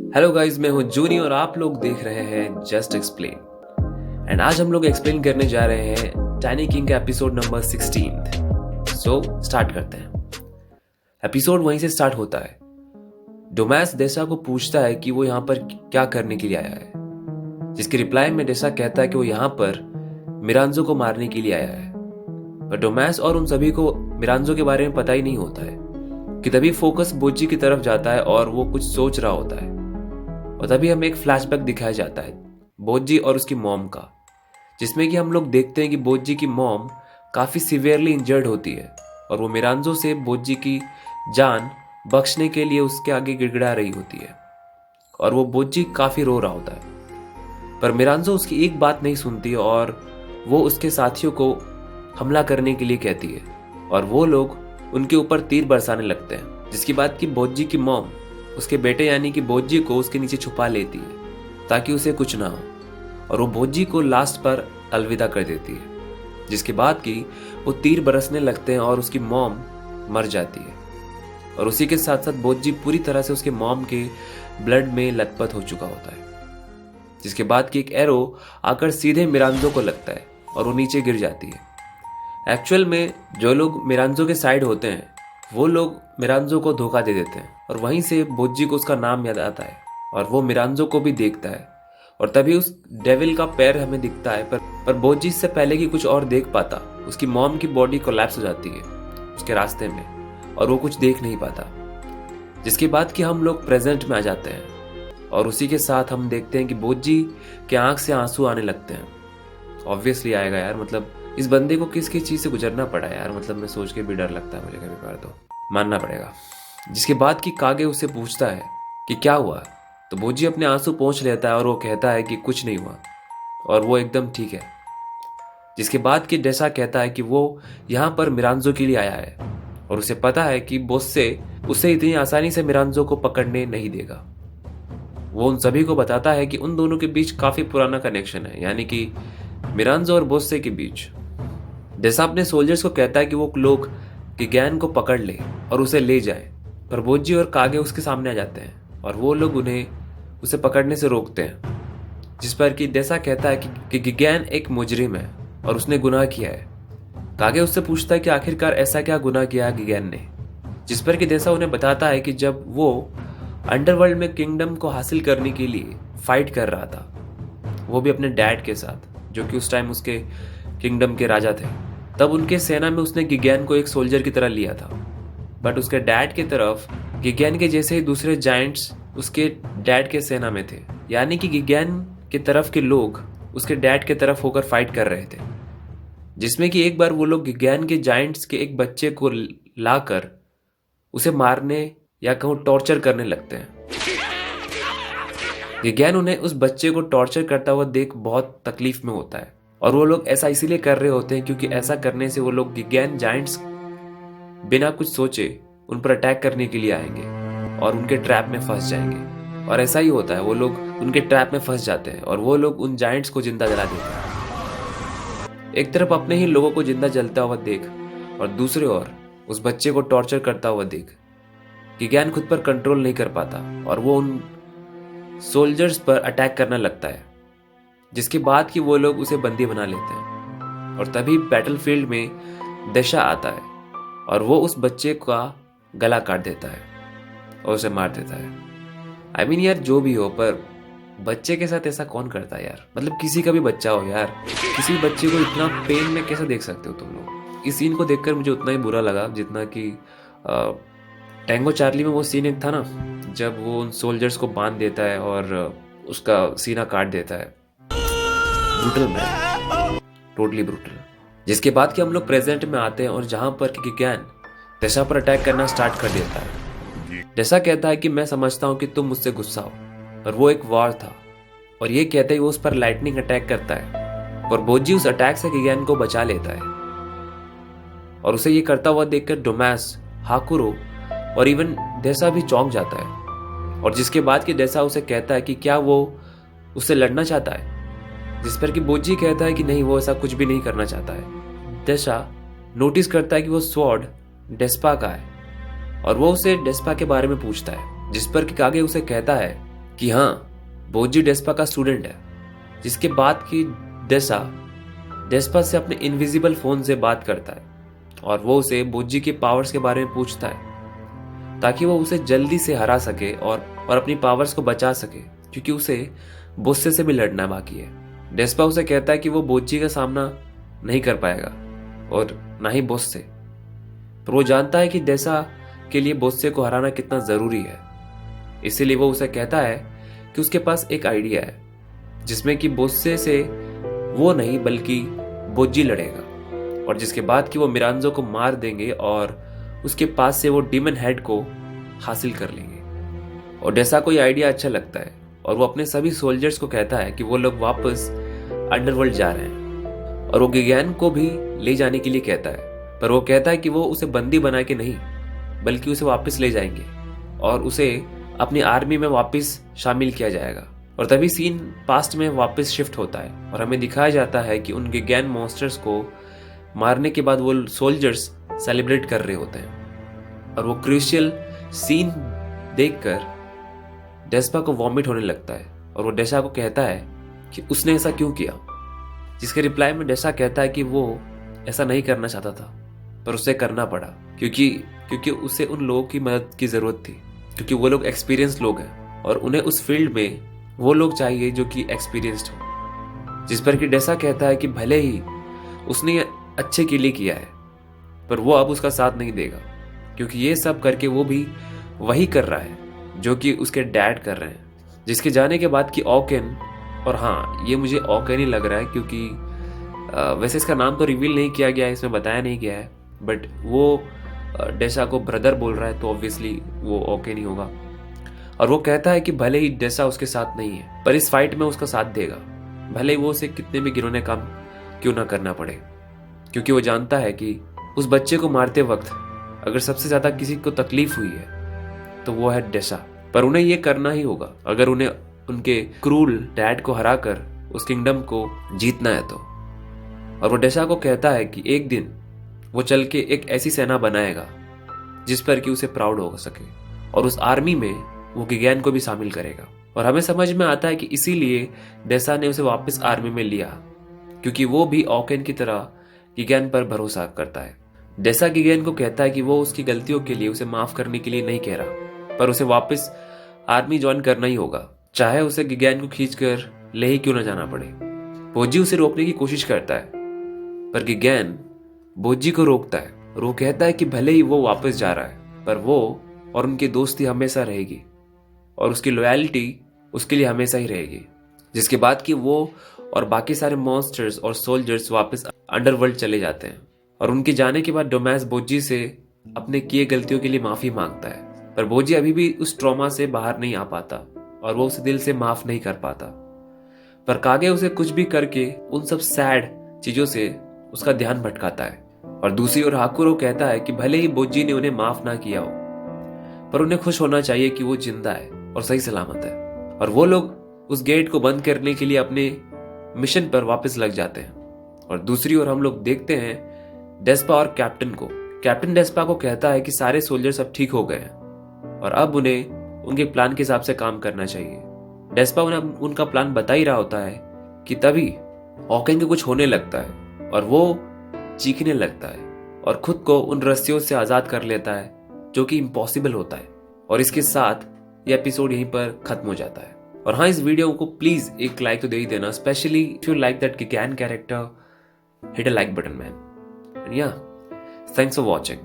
Hello guys, मैं हूं जूनी और आप लोग देख रहे हैं जस्ट एक्सप्लेन। एंड आज हम लोग एक्सप्लेन करने जा रहे हैं टाइनी किंग का एपिसोड नंबर 16। सो स्टार्ट करते हैं। एपिसोड वहीं से स्टार्ट होता है। डोमैस डेसा को पूछता है कि वो यहाँ पर क्या करने के लिए आया है, जिसके रिप्लाई में डेसा कहता है कि वो यहाँ पर मिरांजो को मारने के लिए आया है। पर डोमैस और उन सभी को मिरांजो के बारे में पता ही नहीं होता है कि तभी फोकस बोजी की तरफ जाता है और वो कुछ सोच रहा होता है। और तभी हमें एक फ्लैशबैक दिखाया जाता है बोजी और उसकी मॉम का, जिसमें कि हम लोग देखते हैं कि बोजी की मॉम काफ़ी सीवियरली इंजर्ड होती है और वो मिरांजो से बोजी की जान बख्शने के लिए उसके आगे गिड़गिड़ा रही होती है और वो बोजी काफ़ी रो रहा होता है। पर मिरांजो उसकी एक बात नहीं सुनती और वो उसके साथियों को हमला करने के लिए कहती है और वो लोग उनके ऊपर तीर बरसाने लगते हैं, जिसकी बात की बोजी की मॉम उसके बेटे यानी कि बोजी को उसके नीचे छुपा लेती है ताकि उसे कुछ ना हो, और वो बोजी को लास्ट पर अलविदा कर देती है, जिसके बाद की वो तीर बरसने लगते हैं और उसकी मॉम मर जाती है। और उसी के साथ साथ बोजी पूरी तरह से उसके मॉम के ब्लड में लथपथ हो चुका होता है, जिसके बाद की एक एरो आकर सीधे मिरांजो को लगता है और वो नीचे गिर जाती है। एक्चुअल में जो लोग मिरांजो के साइड होते हैं वो लोग मिरांजो को धोखा दे देते हैं और वहीं से बोजी को उसका नाम याद आता है और वो मिरांजो को भी देखता है और तभी उस डेविल का पैर हमें दिखता है। पर बोजी से पहले कि कुछ और देख पाता, उसकी मॉम की बॉडी कोलैप्स हो जाती है उसके रास्ते में और वो कुछ देख नहीं पाता, जिसके बाद कि हम लोग प्रेजेंट में आ जाते हैं और उसी के साथ हम देखते हैं कि बोजी के आंख से आंसू आने लगते हैं। ऑब्वियसली आएगा यार, मतलब इस बंदे को किस किस चीज से गुजरना पड़ा यार, मतलब मैं सोच के भी डर लगता है मुझे कभी कभार, तो मानना पड़ेगा। जिसके बाद कि कागे उससे पूछता है कि क्या हुआ, तो बोजी अपने आंसू पोंछ लेता है और वो कहता है कि कुछ नहीं हुआ और वो एकदम ठीक है। जिसके बाद कि डेसा कहता है कि वो यहाँ पर मिरांजो के लिए आया है और उसे पता है कि बोस्से उसे इतनी आसानी से मिरांजो को पकड़ने नहीं देगा। वो उन सभी को बताता है कि उन दोनों के बीच काफी पुराना कनेक्शन है, यानी कि मिरांजो और बोस्से के बीच। डेसा अपने सोल्जर्स को कहता है कि वो लोग गिगैन को पकड़ ले और उसे ले जाए, पर बोजी और कागे उसके सामने आ जाते हैं और वो लोग उसे पकड़ने से रोकते हैं। जिस पर कि डेसा कहता है कि गिगैन एक मुजरिम है और उसने गुनाह किया है। कागे उससे पूछता है कि आखिरकार ऐसा क्या गुनाह किया है गिगैन ने, जिस पर कि डेसा उन्हें बताता है कि जब वो अंडरवर्ल्ड में किंगडम को हासिल करने के लिए फाइट कर रहा था, वो भी अपने डैड के साथ जो कि उस टाइम उसके किंगडम के राजा थे, तब उनके सेना में उसने गिगैन को एक सोल्जर की तरह लिया था। बट उसके डैड की तरफ गिगैन के जैसे ही दूसरे जायंट्स उसके डैड के सेना में थे, यानी कि गिगैन के तरफ के लोग उसके डैड के तरफ होकर फाइट कर रहे थे। जिसमें कि एक बार वो लोग गिगैन के जायंट्स के एक बच्चे को लाकर उसे मारने या कहूँ टॉर्चर करने लगते हैं। गिगैन उन्हें उस बच्चे को टॉर्चर करता हुआ देख बहुत तकलीफ में होता है और वो लोग ऐसा इसीलिए कर रहे होते हैं क्योंकि ऐसा करने से वो लोग गिगैन जायंट्स बिना कुछ सोचे उन पर अटैक करने के लिए आएंगे और उनके ट्रैप में फंस जाएंगे। और ऐसा ही होता है, वो लोग उनके ट्रैप में फंस जाते हैं और वो लोग उन जायंट्स को जिंदा जला देते हैं। एक तरफ अपने ही लोगों को जिंदा जलता हुआ देख और दूसरे ओर उस बच्चे को टॉर्चर करता हुआ देख गिगैन खुद पर कंट्रोल नहीं कर पाता और वो उन सोल्जर्स पर अटैक करने लगता है, जिसके बाद कि वो लोग उसे बंदी बना लेते हैं। और तभी बैटलफील्ड में डेसा आता है और वो उस बच्चे का गला काट देता है और उसे मार देता है। I mean यार, जो भी हो, पर बच्चे के साथ ऐसा कौन करता है यार, मतलब किसी का भी बच्चा हो यार, किसी बच्चे को इतना पेन में कैसे देख सकते हो तुम लोग। इस सीन को देखकर मुझे उतना ही बुरा लगा जितना कि टैंगो चार्ली में वो सीन एक था ना, जब वो उन सोल्जर्स को बांध देता है और उसका सीना काट देता है। Brutal man, totally brutal. जिसके बाद कि हम लोग प्रेजेंट में आते हैं और जहां पर गिगैन डेसा पर अटैक करना स्टार्ट कर देता है। डेसा कहता है कि मैं समझता हूं कि तुम मुझसे गुस्सा हो, पर वो एक वॉर था, और ये कहते ही वो उस पर लाइटनिंग अटैक करता है और बोजी उस अटैक से गिगैन को बचा लेता है। और उसे ये करता हुआ देखकर डोमैस, हाकुरो और इवन डेसा भी चौंक जाता है। और जिसके बाद कि डेसा उसे कहता है कि क्या वो उससे लड़ना चाहता है, जिस पर कि बोजी कहता है कि नहीं, वो ऐसा कुछ भी नहीं करना चाहता है। डेसा नोटिस करता है कि वो स्वॉर्ड डेस्पा का है और वो उसे डेस्पा के बारे में पूछता है, जिस पर कि कागे उसे कहता है कि हाँ, बोजी डेस्पा का स्टूडेंट है, जिसके बाद की डेस्पा से अपने इनविजिबल फोन से बात करता है और वो उसे बोजी के पावर्स के बारे में पूछता है ताकि वो उसे जल्दी से हरा सके और अपनी पावर्स को बचा सके, क्योंकि उसे बोस्से से भी लड़ना बाकी है। डेस्पा उसे कहता है कि वो बोजी का सामना नहीं कर पाएगा और ना ही बोस्से, पर वो जानता है कि डेसा के लिए बोस्से को हराना कितना जरूरी है। इसीलिए वो उसे कहता है कि उसके पास एक आइडिया है जिसमें कि बोस्से से वो नहीं बल्कि बोजी लड़ेगा, और जिसके बाद कि वो मिरांजो को मार देंगे और उसके पास से वो डीमन हेड को हासिल कर लेंगे। और डेसा को ये आइडिया अच्छा लगता है और वो अपने सभी सोल्जर्स को कहता है कि वो लोग वापस अंडरवर्ल्ड जा रहे हैं, और वो गिगैन को भी ले जाने के लिए कहता है। पर वो कहता है कि वो उसे बंदी बना के नहीं बल्कि उसे वापस ले जाएंगे और उसे अपनी आर्मी में वापस शामिल किया जाएगा। और तभी सीन पास्ट में वापस शिफ्ट होता है और हमें दिखाया जाता है कि उन गिगैन मॉन्स्टर्स को मारने के बाद वो सोल्जर्स सेलिब्रेट कर रहे होते हैं। और वो क्रूशियल सीन देखकर डेस्पा को वॉमिट होने लगता है और वो डेसा को कहता है कि उसने ऐसा क्यों किया, जिसके रिप्लाई में डेसा कहता है कि वो ऐसा नहीं करना चाहता था पर उसे करना पड़ा क्योंकि उसे उन लोगों की मदद की जरूरत थी, क्योंकि वो लोग एक्सपीरियंस लोग हैं और उन्हें उस फील्ड में वो लोग चाहिए जो कि एक्सपीरियंस्ड हो। जिस पर कि डेसा कहता है कि भले ही उसने अच्छे के लिए किया है पर वो अब उसका साथ नहीं देगा, क्योंकि ये सब करके वो भी वही कर रहा है जो कि उसके डैड कर रहे हैं। जिसके जाने के बाद कि ऑकेन, और हाँ ये मुझे ऑकेन ही लग रहा है क्योंकि वैसे इसका नाम तो रिवील नहीं किया गया है, इसमें बताया नहीं गया है, बट वो डेसा को ब्रदर बोल रहा है तो ऑब्वियसली वो ऑकेन ही होगा। और वो कहता है कि भले ही डेसा उसके साथ नहीं है पर इस फाइट में उसका साथ देगा, भले ही वो उसे कितने भी घिनौने काम क्यों ना करना पड़े, क्योंकि वो जानता है कि उस बच्चे को मारते वक्त अगर सबसे ज्यादा किसी को तकलीफ हुई है तो वो है डेसा। पर उन्हें ये करना ही होगा अगर उन्हें उनके क्रूल डैड को हराकर उस किंगडम को जीतना है तो। और वो डेसा को कहता है कि एक दिन वो चल के एक ऐसी सेना बनाएगा जिस पर कि उसे प्राउड हो सके, और उस आर्मी में वो गिगैन को भी शामिल करेगा। और हमें समझ में आता है कि इसीलिए डेसा ने उसे वापस आर्मी में लिया, क्योंकि वो भी ऑकेन की तरह गिगैन पर भरोसा करता है। डेसा गिगैन को कहता है कि वो उसकी गलतियों के लिए उसे माफ करने के लिए नहीं कह रहा, पर उसे वापस आर्मी ज्वाइन करना ही होगा, चाहे उसे गिगैन को खींचकर ले ही क्यों ना जाना पड़े। बोजी उसे रोकने की कोशिश करता है पर गिगैन बोजी को रोकता है और वो कहता है कि भले ही वो वापस जा रहा है पर वो और उनकी दोस्ती हमेशा रहेगी और उसकी लॉयल्टी उसके लिए हमेशा ही रहेगी। जिसके बाद कि वो और बाकी सारे मॉन्स्टर्स और सोल्जर्स वापस अंडरवर्ल्ड चले जाते हैं। और उनके जाने के बाद डोमैस बोजी से अपने किए गलतियों के लिए माफी मांगता है, पर बोजी अभी भी उस ट्रॉमा से बाहर नहीं आ पाता और वो उसे दिल से माफ नहीं कर पाता। पर कागे उसे कुछ भी करके उन सब सैड चीजों से उसका ध्यान भटकाता है। और दूसरी ओर हाकुरो कहता है कि भले ही बोजी ने उन्हें माफ ना किया हो पर उन्हें खुश होना चाहिए कि वो जिंदा है और सही सलामत है। और वो लोग उस गेट को बंद करने के लिए अपने मिशन पर वापस लग जाते हैं। और दूसरी ओर हम लोग देखते हैं डेस्पा और कैप्टन को। कैप्टन डेस्पा को कहता है कि सारे सोल्जर्स अब ठीक हो गए हैं और अब उन्हें उनके प्लान के हिसाब से काम करना चाहिए। डेस्पा उन्हें उनका प्लान बता ही रहा होता है कि तभी ऑकेन को कुछ होने लगता है और वो चीखने लगता है और खुद को उन रस्सियों से आजाद कर लेता है, जो कि इम्पॉसिबल होता है। और इसके साथ ये एपिसोड यहीं पर खत्म हो जाता है। और हाँ, इस वीडियो को प्लीज एक लाइक तो दे ही देना, specially if you like that Gigan character, hit a like button man. And yeah, thanks for watching.